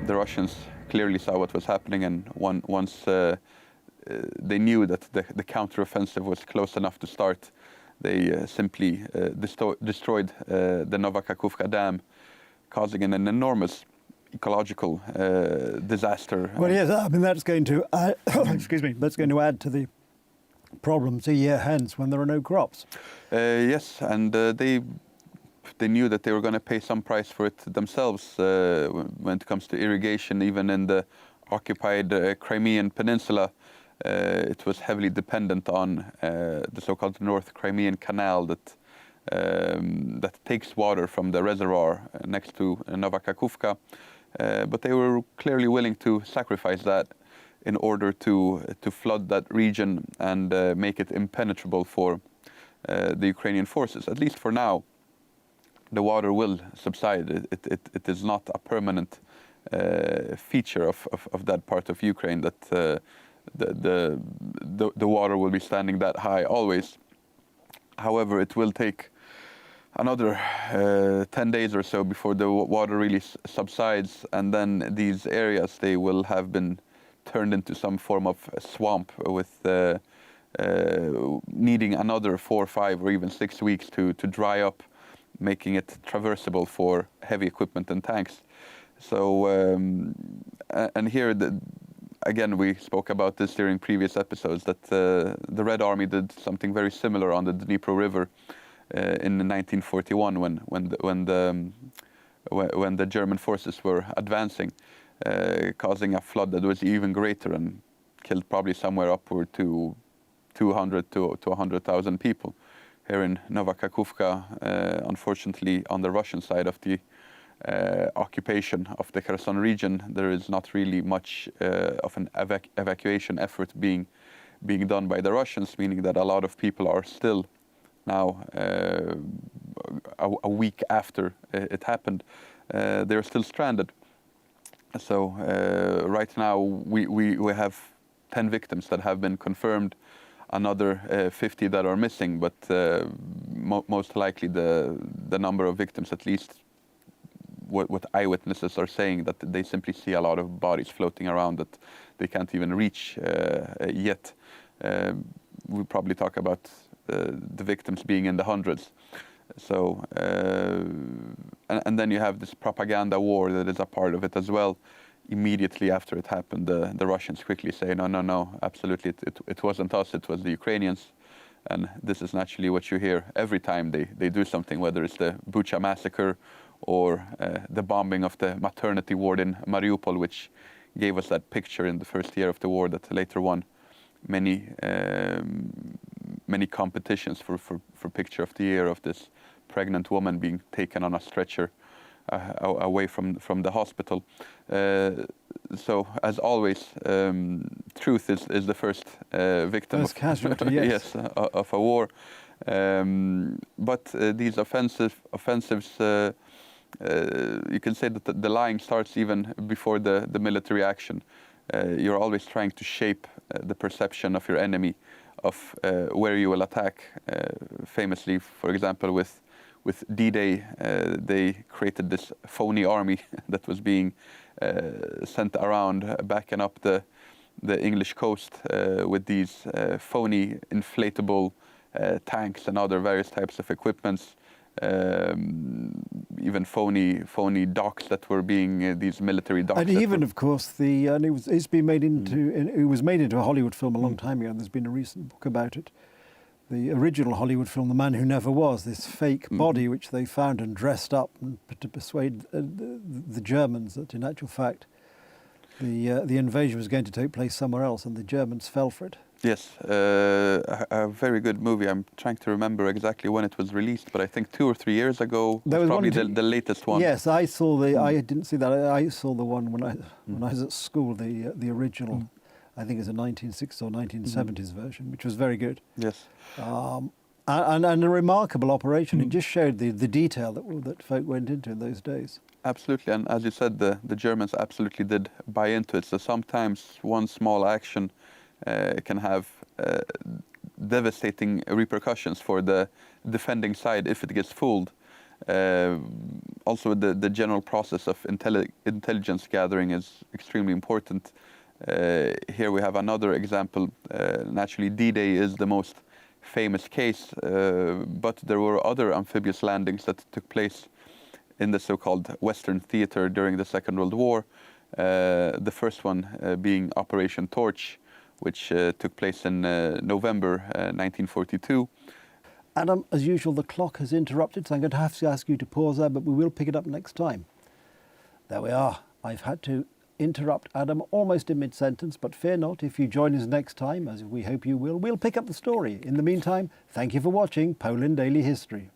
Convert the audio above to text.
the Russians clearly saw what was happening, and once they knew that the counteroffensive was close enough to start, they simply destroyed the Nova Kakhovka Dam, causing an enormous ecological disaster. Well, yes, I mean that's going to add, excuse me, that's going to add to the problems a year hence when there are no crops. Yes, and they knew that they were going to pay some price for it themselves when it comes to irrigation. Even in the occupied Crimean Peninsula, it was heavily dependent on the so-called North Crimean Canal that takes water from the reservoir next to Nova Kakhovka. But they were clearly willing to sacrifice that in order to flood that region and make it impenetrable for the Ukrainian forces. At least for now, the water will subside. It is not a permanent feature of that part of Ukraine that the water will be standing that high always. However, it will take another 10 days or so before the water really subsides, and then these areas, they will have been turned into some form of a swamp with needing another 4, 5, or even 6 weeks to dry up, making it traversable for heavy equipment and tanks. So, and here, again, we spoke about this during previous episodes, that the Red Army did something very similar on the Dnipro River in 1941 when the German forces were advancing, causing a flood that was even greater and killed probably somewhere upward to 200 to 100,000 people. Here in Nova Kakhovka, unfortunately, on the Russian side of the occupation of the Kherson region, there is not really much of an evacuation effort being done by the Russians, meaning that a lot of people are still now, a week after it happened, they're still stranded. So right now we have 10 victims that have been confirmed, another 50 that are missing, but most likely the number of victims, at least what eyewitnesses are saying, that they simply see a lot of bodies floating around that they can't even reach yet. We'll probably talk about the victims being in the hundreds. So, and then you have this propaganda war that is a part of it as well. Immediately after it happened, the Russians quickly say, no, absolutely, it wasn't us, it was the Ukrainians. And this is naturally what you hear every time they do something, whether it's the Bucha massacre or the bombing of the maternity ward in Mariupol, which gave us that picture in the first year of the war that later won many competitions for picture of the year, of this pregnant woman being taken on a stretcher away from the hospital. So, as always, truth is the first victim first casualty, yes. Yes, of a war. But these offensives, you can say that the lying starts even before the military action. You're always trying to shape the perception of your enemy of where you will attack. Famously, for example, with D-Day, they created this phony army that was being sent around, backing up the English coast with these phony inflatable tanks and other various types of equipments. Even phony docks that were being these military docks. And even, of course, it was made into a Hollywood film a long time ago, and there's been a recent book about it. The original Hollywood film, The Man Who Never Was, this fake body which they found and dressed up to persuade the Germans that, in actual fact, the invasion was going to take place somewhere else, and the Germans fell for it. Yes, a very good movie. I'm trying to remember exactly when it was released, but I think 2 or 3 years ago was probably the latest one. Yes, I saw I didn't see that. I saw the one when I was at school, the original. I think it's a 1960s or 1970s version, which was very good. Yes. And a remarkable operation. It just showed the detail that folk went into in those days. Absolutely, and as you said, the Germans absolutely did buy into it. So sometimes one small action can have devastating repercussions for the defending side if it gets fooled. also the general process of intelligence gathering is extremely important. Here we have another example. Naturally, D-Day is the most famous case, but there were other amphibious landings that took place in the so-called Western Theater during the Second World War. The first one being Operation Torch, which took place in November 1942. Adam, as usual, the clock has interrupted, so I'm going to have to ask you to pause there, but we will pick it up next time. There we are. I've had to interrupt Adam almost in mid-sentence, but fear not, if you join us next time, as we hope you will, we'll pick up the story. In the meantime, thank you for watching Poland Daily History.